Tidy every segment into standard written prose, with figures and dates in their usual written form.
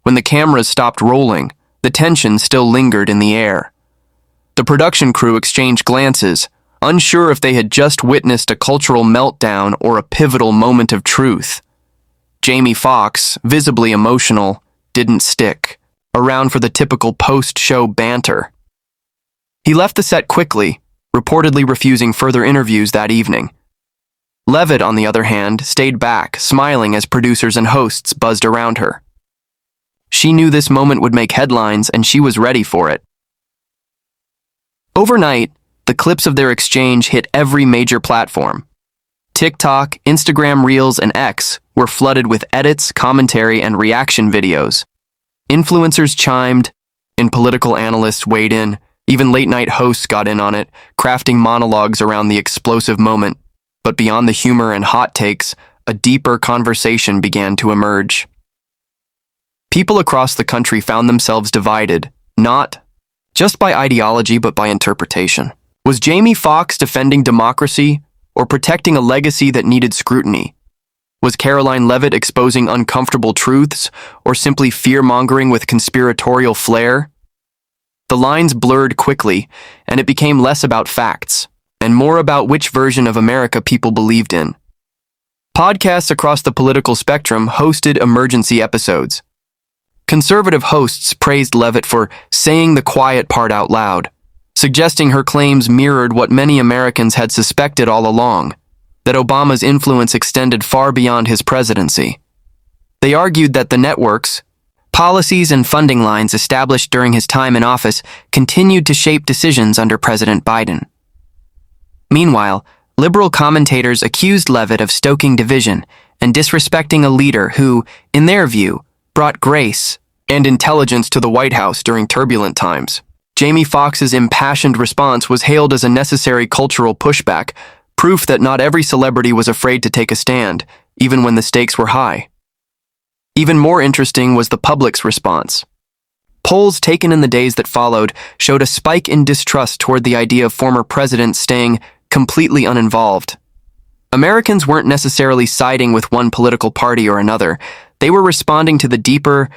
When the cameras stopped rolling, the tension still lingered in the air. The production crew exchanged glances, unsure if they had just witnessed a cultural meltdown or a pivotal moment of truth. Jamie Foxx, visibly emotional, didn't stick around for the typical post-show banter. He left the set quickly, reportedly refusing further interviews that evening. Leavitt, on the other hand, stayed back, smiling as producers and hosts buzzed around her. She knew this moment would make headlines, and she was ready for it. Overnight, the clips of their exchange hit every major platform. TikTok, Instagram Reels, and X were flooded with edits, commentary, and reaction videos. Influencers chimed in, political analysts weighed in, even late-night hosts got in on it, crafting monologues around the explosive moment. But beyond the humor and hot takes, a deeper conversation began to emerge. People across the country found themselves divided, not just by ideology but by interpretation. Was Jamie Foxx defending democracy or protecting a legacy that needed scrutiny? Was Karoline Leavitt exposing uncomfortable truths or simply fear-mongering with conspiratorial flair? The lines blurred quickly, and it became less about facts and more about which version of America people believed in. Podcasts across the political spectrum hosted emergency episodes. Conservative hosts praised Leavitt for saying the quiet part out loud, suggesting her claims mirrored what many Americans had suspected all along, that Obama's influence extended far beyond his presidency. They argued that the network's policies and funding lines established during his time in office continued to shape decisions under President Biden. Meanwhile, liberal commentators accused Leavitt of stoking division and disrespecting a leader who, in their view, brought grace and intelligence to the White House during turbulent times. Jamie Foxx's impassioned response was hailed as a necessary cultural pushback, proof that not every celebrity was afraid to take a stand, even when the stakes were high. Even more interesting was the public's response. Polls taken in the days that followed showed a spike in distrust toward the idea of former presidents staying completely uninvolved. Americans weren't necessarily siding with one political party or another. They were responding to the deeper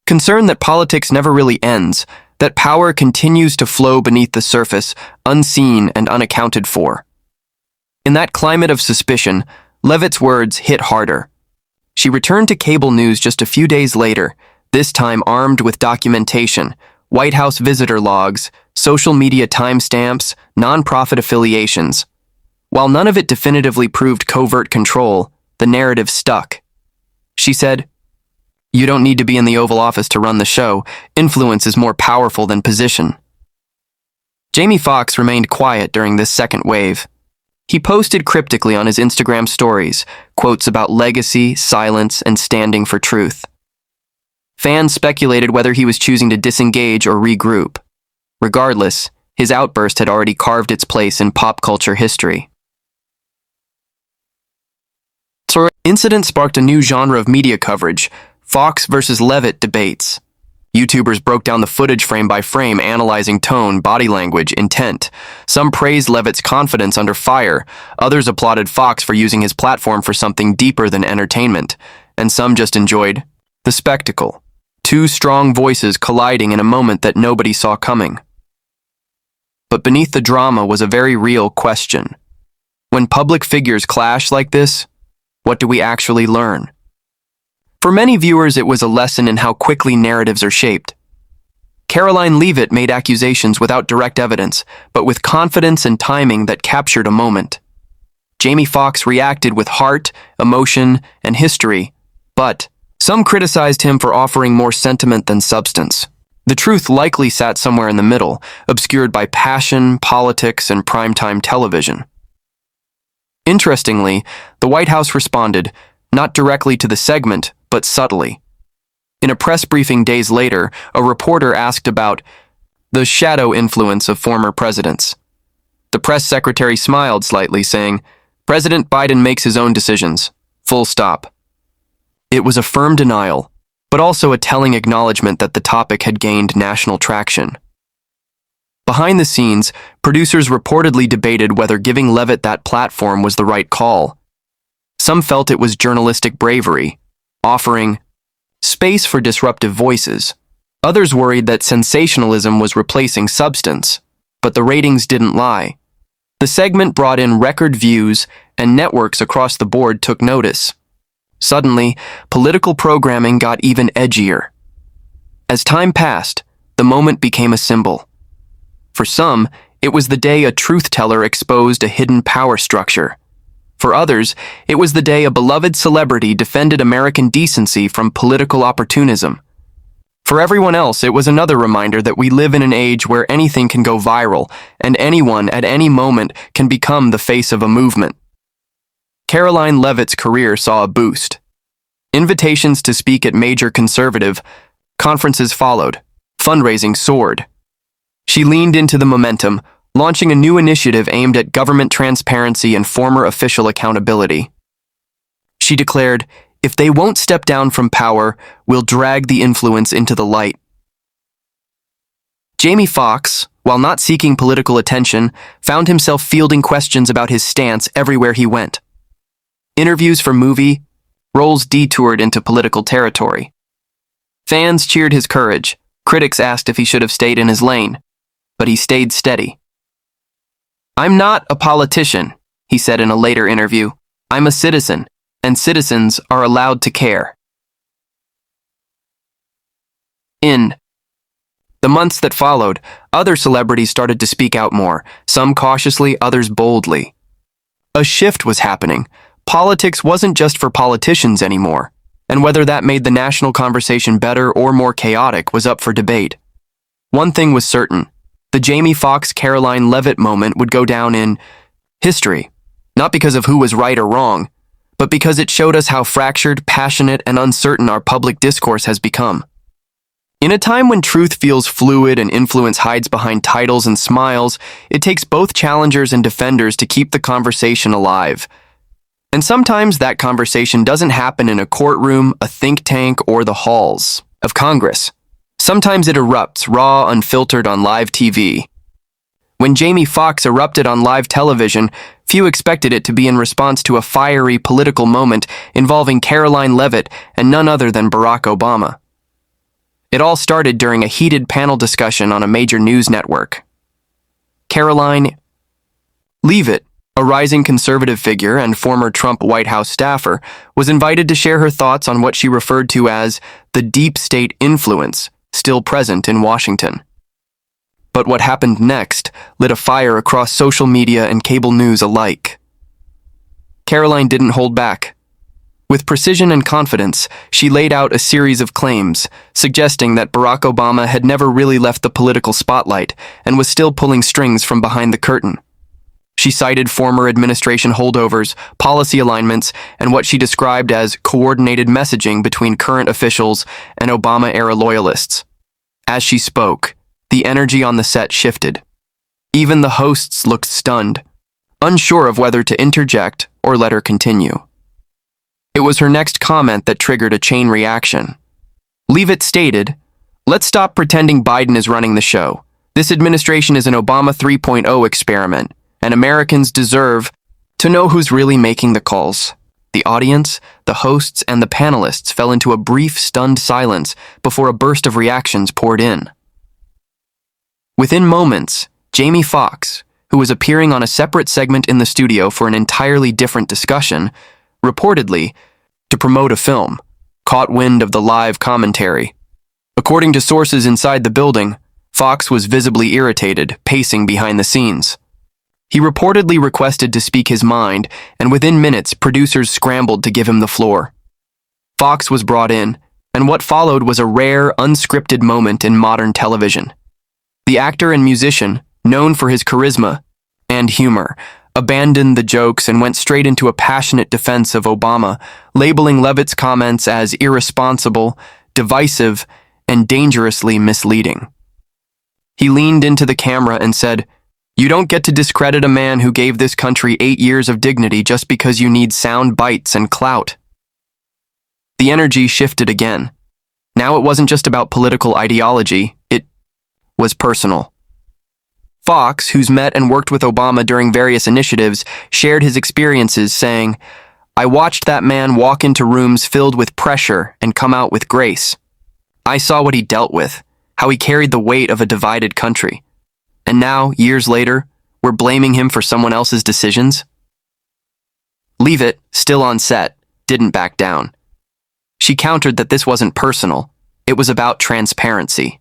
concern that politics never really ends, that power continues to flow beneath the surface, unseen and unaccounted for. In that climate of suspicion, Leavitt's words hit harder. She returned to cable news just a few days later, this time armed with documentation, White House visitor logs, social media timestamps, nonprofit affiliations. While none of it definitively proved covert control, the narrative stuck. She said, "You don't need to be in the Oval Office to run the show. Influence is more powerful than position." Jamie Foxx remained quiet during this second wave. He posted cryptically on his Instagram stories, quotes about legacy, silence, and standing for truth. Fans speculated whether he was choosing to disengage or regroup. Regardless, his outburst had already carved its place in pop culture history. The incident sparked a new genre of media coverage, Foxx versus Leavitt debates. YouTubers broke down the footage frame by frame, analyzing tone, body language, intent. Some praised Leavitt's confidence under fire, others applauded Foxx for using his platform for something deeper than entertainment, and some just enjoyed the spectacle. Two strong voices colliding in a moment that nobody saw coming. But beneath the drama was a very real question. When public figures clash like this, what do we actually learn? For many viewers, it was a lesson in how quickly narratives are shaped. Karoline Leavitt made accusations without direct evidence, but with confidence and timing that captured a moment. Jamie Foxx reacted with heart, emotion, and history, but some criticized him for offering more sentiment than substance. The truth likely sat somewhere in the middle, obscured by passion, politics, and primetime television. Interestingly, the White House responded, not directly to the segment, but subtly. In a press briefing days later, a reporter asked about the shadow influence of former presidents. The press secretary smiled slightly, saying, "President Biden makes his own decisions. Full stop." It was a firm denial, but also a telling acknowledgement that the topic had gained national traction. Behind the scenes, producers reportedly debated whether giving Leavitt that platform was the right call. Some felt it was journalistic bravery, offering space for disruptive voices. Others worried that sensationalism was replacing substance, but the ratings didn't lie. The segment brought in record views, and networks across the board took notice. Suddenly, political programming got even edgier. As time passed, the moment became a symbol. For some, it was the day a truth-teller exposed a hidden power structure. For others, it was the day a beloved celebrity defended American decency from political opportunism. For everyone else, it was another reminder that we live in an age where anything can go viral, and anyone at any moment can become the face of a movement. Karoline Leavitt's career saw a boost. Invitations to speak at major conservative conferences followed. Fundraising soared. She leaned into the momentum, launching a new initiative aimed at government transparency and former official accountability. She declared, "If they won't step down from power, we'll drag the influence into the light." Jamie Foxx, while not seeking political attention, found himself fielding questions about his stance everywhere he went. Interviews for movie roles detoured into political territory. Fans cheered his courage. Critics asked if he should have stayed in his lane, but he stayed steady. "I'm not a politician," he said in a later interview. "I'm a citizen, and citizens are allowed to care." In the months that followed, other celebrities started to speak out more, some cautiously, others boldly. A shift was happening. Politics wasn't just for politicians anymore, and whether that made the national conversation better or more chaotic was up for debate. One thing was certain: the Jamie Foxx Karoline Leavitt moment would go down in history, not because of who was right or wrong, but because it showed us how fractured, passionate, and uncertain our public discourse has become. In a time when truth feels fluid and influence hides behind titles and smiles, it takes both challengers and defenders to keep the conversation alive. And sometimes that conversation doesn't happen in a courtroom, a think tank, or the halls of Congress. Sometimes it erupts raw, unfiltered on live TV. When Jamie Foxx erupted on live television, few expected it to be in response to a fiery political moment involving Karoline Leavitt and none other than Barack Obama. It all started during a heated panel discussion on a major news network. Karoline Leavitt, a rising conservative figure and former Trump White House staffer, was invited to share her thoughts on what she referred to as the deep state influence still present in Washington. But what happened next lit a fire across social media and cable news alike. Karoline didn't hold back. With precision and confidence, she laid out a series of claims, suggesting that Barack Obama had never really left the political spotlight and was still pulling strings from behind the curtain. She cited former administration holdovers, policy alignments, and what she described as coordinated messaging between current officials and Obama-era loyalists. As she spoke, the energy on the set shifted. Even the hosts looked stunned, unsure of whether to interject or let her continue. It was her next comment that triggered a chain reaction. Leavitt stated, "Let's stop pretending Biden is running the show. This administration is an Obama 3.0 experiment, and Americans deserve to know who's really making the calls." The audience, the hosts, and the panelists fell into a brief, stunned silence before a burst of reactions poured in. Within moments, Jamie Foxx, who was appearing on a separate segment in the studio for an entirely different discussion, reportedly to promote a film, caught wind of the live commentary. According to sources inside the building, Foxx was visibly irritated, pacing behind the scenes. He reportedly requested to speak his mind, and within minutes, producers scrambled to give him the floor. Foxx was brought in, and what followed was a rare, unscripted moment in modern television. The actor and musician, known for his charisma and humor, abandoned the jokes and went straight into a passionate defense of Obama, labeling Leavitt's comments as irresponsible, divisive, and dangerously misleading. He leaned into the camera and said, "You don't get to discredit a man who gave this country 8 years of dignity just because you need sound bites and clout." The energy shifted again. Now it wasn't just about political ideology, it was personal. Foxx, who's met and worked with Obama during various initiatives, shared his experiences, saying, I watched that man walk into rooms filled with pressure and come out with grace. I saw what he dealt with, how he carried the weight of a divided country. And now, years later, we're blaming him for someone else's decisions? Leavitt, still on set, didn't back down. She countered that this wasn't personal. It was about transparency.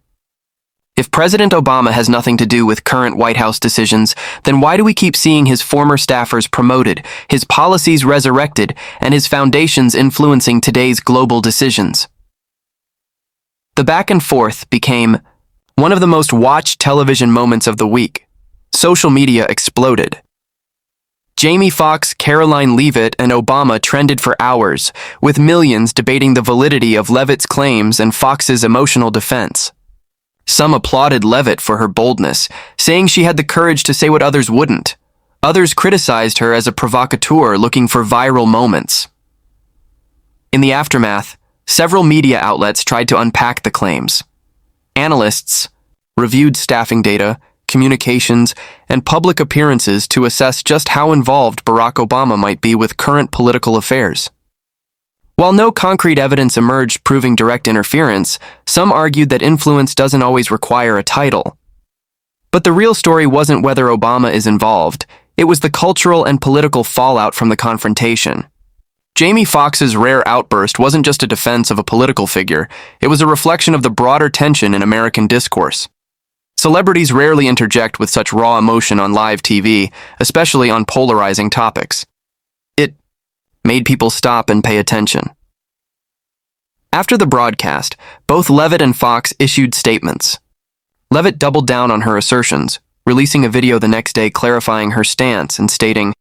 If President Obama has nothing to do with current White House decisions, then why do we keep seeing his former staffers promoted, his policies resurrected, and his foundations influencing today's global decisions? The back and forth became one of the most watched television moments of the week. Social media exploded. Jamie Foxx, Karoline Leavitt, and Obama trended for hours, with millions debating the validity of Leavitt's claims and Fox's emotional defense. Some applauded Leavitt for her boldness, saying she had the courage to say what others wouldn't. Others criticized her as a provocateur looking for viral moments. In the aftermath, several media outlets tried to unpack the claims. Analysts reviewed staffing data, communications, and public appearances to assess just how involved Barack Obama might be with current political affairs. While no concrete evidence emerged proving direct interference, some argued that influence doesn't always require a title. But the real story wasn't whether Obama is involved, it was the cultural and political fallout from the confrontation. Jamie Foxx's rare outburst wasn't just a defense of a political figure, it was a reflection of the broader tension in American discourse. Celebrities rarely interject with such raw emotion on live TV, especially on polarizing topics. It made people stop and pay attention. After the broadcast, both Leavitt and Foxx issued statements. Leavitt doubled down on her assertions, releasing a video the next day clarifying her stance and stating,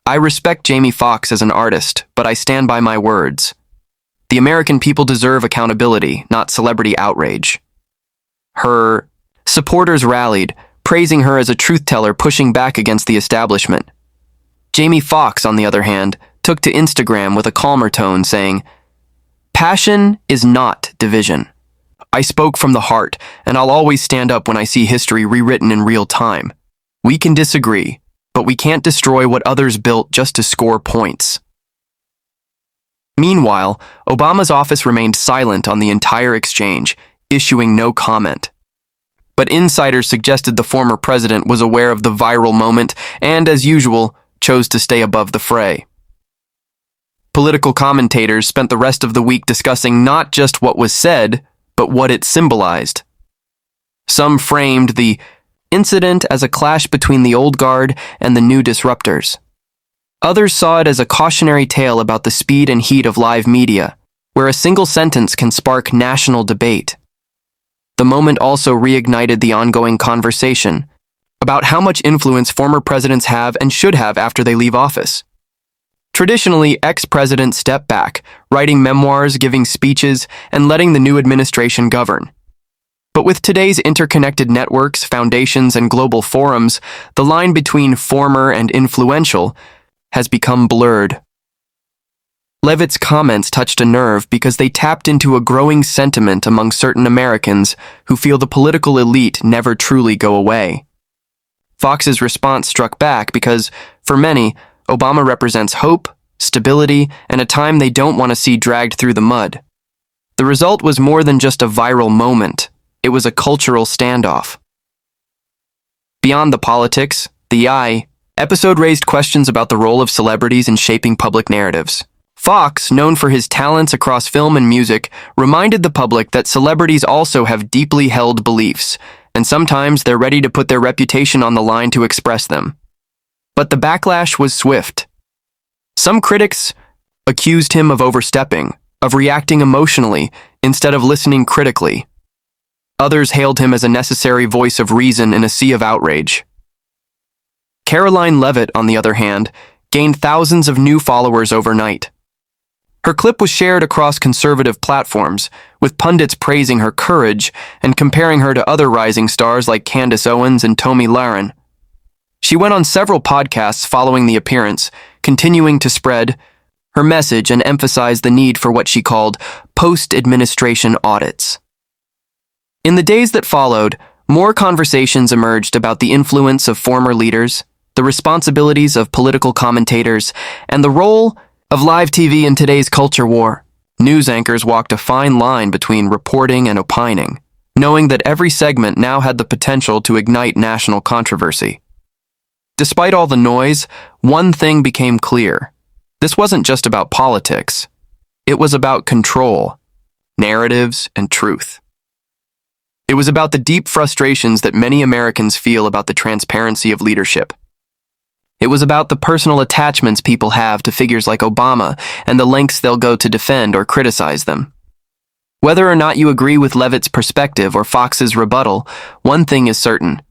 "I respect Jamie Foxx as an artist, but I stand by my words. The American people deserve accountability, not celebrity outrage." Her supporters rallied, praising her as a truth-teller pushing back against the establishment. Jamie Foxx, on the other hand, took to Instagram with a calmer tone, saying, "Passion is not division. I spoke from the heart, and I'll always stand up when I see history rewritten in real time. We can disagree, but we can't destroy what others built just to score points." Meanwhile, Obama's office remained silent on the entire exchange, issuing no comment. But insiders suggested the former president was aware of the viral moment and, as usual, chose to stay above the fray. Political commentators spent the rest of the week discussing not just what was said, but what it symbolized. Some framed the incident as a clash between the old guard and the new disruptors. Others saw it as a cautionary tale about the speed and heat of live media, where a single sentence can spark national debate. The moment also reignited the ongoing conversation about how much influence former presidents have and should have after they leave office. Traditionally, ex-presidents step back, writing memoirs, giving speeches, and letting the new administration govern. But with today's interconnected networks, foundations, and global forums, the line between former and influential has become blurred. Leavitt's comments touched a nerve because they tapped into a growing sentiment among certain Americans who feel the political elite never truly go away. Fox's response struck back because, for many, Obama represents hope, stability, and a time they don't want to see dragged through the mud. The result was more than just a viral moment. It was a cultural standoff. Beyond the politics, the episode raised questions about the role of celebrities in shaping public narratives. Foxx, known for his talents across film and music, reminded the public that celebrities also have deeply held beliefs, and sometimes they're ready to put their reputation on the line to express them. But the backlash was swift. Some critics accused him of overstepping, of reacting emotionally instead of listening critically. Others hailed him as a necessary voice of reason in a sea of outrage. Karoline Leavitt, on the other hand, gained thousands of new followers overnight. Her clip was shared across conservative platforms, with pundits praising her courage and comparing her to other rising stars like Candace Owens and Tomi Lahren. She went on several podcasts following the appearance, continuing to spread her message and emphasize the need for what she called post-administration audits. In the days that followed, more conversations emerged about the influence of former leaders, the responsibilities of political commentators, and the role Of live TV in today's culture war, news anchors walked a fine line between reporting and opining, knowing that every segment now had the potential to ignite national controversy. Despite all the noise, one thing became clear. This wasn't just about politics. It was about control, narratives, and truth. It was about the deep frustrations that many Americans feel about the transparency of leadership. It was about the personal attachments people have to figures like Obama and the lengths they'll go to defend or criticize them. Whether or not you agree with Leavitt's perspective or Fox's rebuttal, one thing is certain.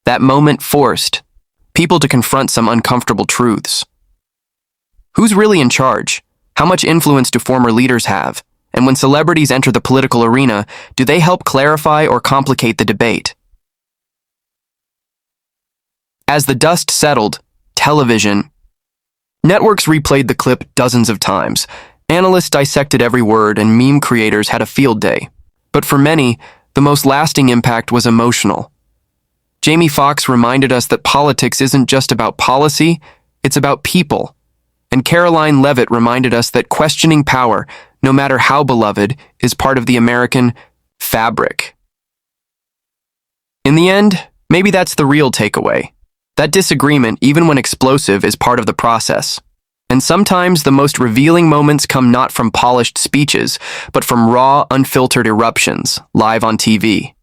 That moment forced people to confront some uncomfortable truths. Who's really in charge? How much influence do former leaders have? And when celebrities enter the political arena, do they help clarify or complicate the debate? As the dust settled, television networks replayed the clip dozens of times. Analysts dissected every word, and meme creators had a field day. But for many, the most lasting impact was emotional. Jamie Foxx reminded us that politics isn't just about policy, it's about people. And Karoline Leavitt reminded us that questioning power, no matter how beloved, is part of the American fabric. In the end, maybe that's the real takeaway. That disagreement, even when explosive, is part of the process. And sometimes the most revealing moments come not from polished speeches, but from raw, unfiltered eruptions, live on TV.